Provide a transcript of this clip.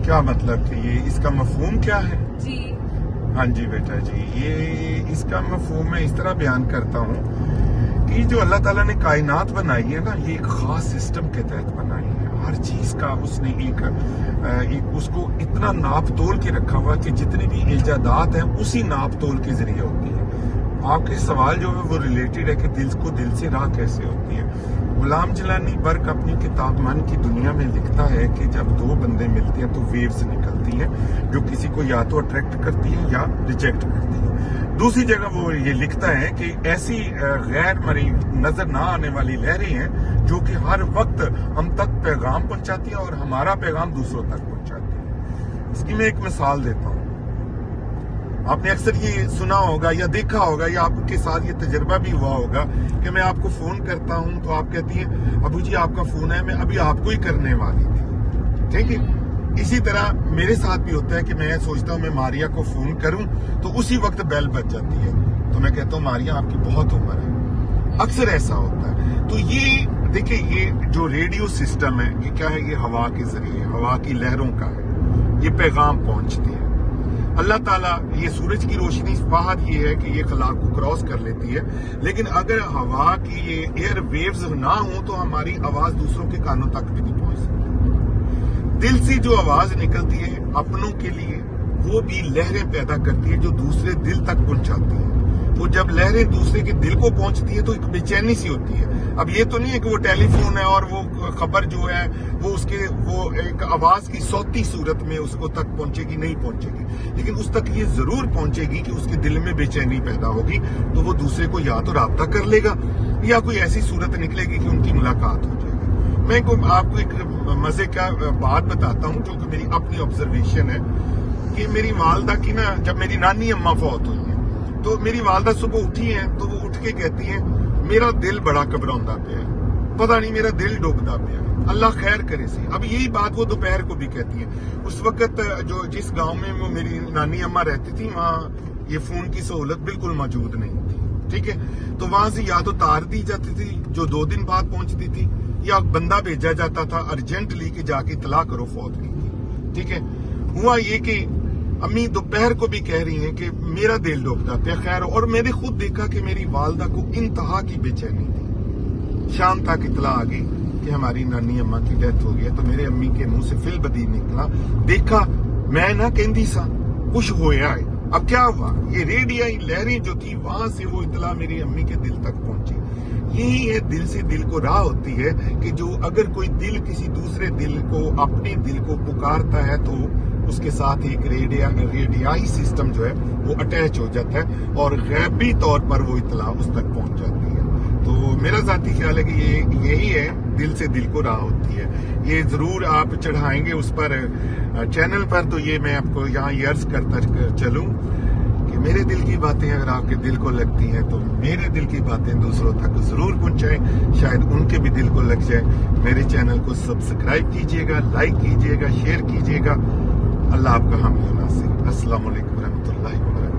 क्या मतलब कि ये इसका मफहूम क्या है? जी हाँ जी बेटा जी, ये इसका मफहूम मैं इस तरह बयान करता हूँ कि जो अल्लाह ताला ने कायनात बनाई है ना, ये एक खास सिस्टम के तहत बनाई है। हर चीज का उसने एक उसको इतना नाप तोल के रखा हुआ कि जितनी भी इजादात हैं उसी नाप तोल के जरिए होती है। आपके सवाल जो है वो रिलेटेड है कि दिल को दिल से राह कैसे होती है। गुलाम जलानी बर्क अपनी किताब मन की दुनिया में लिखता है कि जब दो बंदे मिलते हैं तो वेव्स निकलती हैं जो किसी को या तो अट्रैक्ट करती है या रिजेक्ट करती है। दूसरी जगह वो ये लिखता है कि ऐसी गैर मरी नजर ना आने वाली लहरें हैं जो कि हर वक्त हम तक पैगाम पहुंचाती हैं और हमारा पैगाम दूसरों तक पहुंचाती है। इसकी मैं एक मिसाल देता हूँ। आपने अक्सर ये सुना होगा या देखा होगा या आपके साथ ये तजर्बा भी हुआ होगा कि मैं आपको फोन करता हूं तो आप कहती हैं अबू जी आपका फोन है, मैं अभी आपको ही करने वाली थी। ठीक है, इसी तरह मेरे साथ भी होता है कि मैं सोचता हूं मैं मारिया को फोन करूं तो उसी वक्त बेल बज जाती है, तो मैं कहता हूं मारिया आपकी बहुत उम्र है। अक्सर ऐसा होता है। तो ये देखिए, ये जो रेडियो सिस्टम है ये क्या है, ये हवा के जरिए, हवा की लहरों का है, ये पैगाम पहुंचती है। अल्लाह ताला ये सूरज की रोशनी बाहर ये है कि ये खला को क्रॉस कर लेती है, लेकिन अगर हवा की ये एयर वेव्स ना हो तो हमारी आवाज दूसरों के कानों तक भी नहीं पहुंच सकती। दिल से जो आवाज निकलती है अपनों के लिए, वो भी लहरें पैदा करती है जो दूसरे दिल तक पहुंचाती है। वो जब लहरें दूसरे के दिल को पहुंचती है तो एक बेचैनी सी होती है। अब ये तो नहीं है कि वो टेलीफोन है और वो खबर जो है वो एक आवाज की सौती सूरत में उसको तक पहुंचेगी, नहीं पहुंचेगी, लेकिन उस तक ये जरूर पहुंचेगी कि उसके दिल में बेचैनी पैदा होगी, तो वो दूसरे को या तो राब्ता कर लेगा या कोई ऐसी सूरत निकलेगी कि उनकी मुलाकात हो जाएगी। मैं आपको एक मजे का बात बताता हूँ जो कि मेरी अपनी ऑब्जर्वेशन है कि मेरी वालदा की ना, जब मेरी नानी अम्मा फौत हुई है तो मेरी वालदा सुबह उठी है तो वो उठ के कहती है मेरा दिल बड़ा घबराउंदा पिया है, पता नहीं मेरा दिल डुबदा पिया है, अल्लाह खैर करे सी। अब यही बात वो दोपहर को भी कहती है। उस वक्त जो जिस गांव में वो मेरी नानी अम्मा रहती थी वहाँ ये फोन की सहूलत बिल्कुल मौजूद नहीं थी। ठीक है, तो वहां से या तो तार दी जाती थी जो 2 दिन बाद पहुंचती थी, या बंदा भेजा जाता था अर्जेंटली कि जाके इतला करो फौत की। ठीक है, हुआ ये कि अम्मी दोपहर को भी कह रही हैं कि मेरा दिल डूबता था। खैर, और मैंने खुद देखा कि मेरी वालदा को इंतहा की बेचैनी थी। शाम तक इतला आ गई कि हमारी नानी अम्मा की डेथ हो गई है, तो मेरे अम्मी के मुंह से फिल बदी निकला, देखा मैं ना कहती सा कुछ होया है। अब क्या हुआ, ये रेडियाई लहरें जो थी वहां से वो इतला मेरी अम्मी के दिल तक पहुंची। यही है दिल से दिल को राह होती है कि जो अगर कोई दिल किसी दूसरे दिल को, अपने दिल को पुकारता है तो उसके साथ एक रेडियाई सिस्टम जो है वो अटैच हो जाता है और गैबी तौर पर वो इतला उस तक पहुंच जाती है। तो मेरा जाती ख्याल है कि ये यही है, दिल से दिल को राह होती है। ये जरूर आप चढ़ाएंगे उस पर चैनल पर, तो ये मैं आपको यहाँ ये अर्ज करता चलूं कि मेरे दिल की बातें अगर आपके दिल को लगती हैं तो मेरे दिल की बातें दूसरों तक जरूर पहुंचाएं, शायद उनके भी दिल को लग जाए। मेरे चैनल को सब्सक्राइब कीजिएगा, लाइक कीजिएगा, शेयर कीजिएगा। अल्लाह आपका हामी नासिर। अस्सलाम वालेकुम रहमतुल्लाहि व बरकातहू।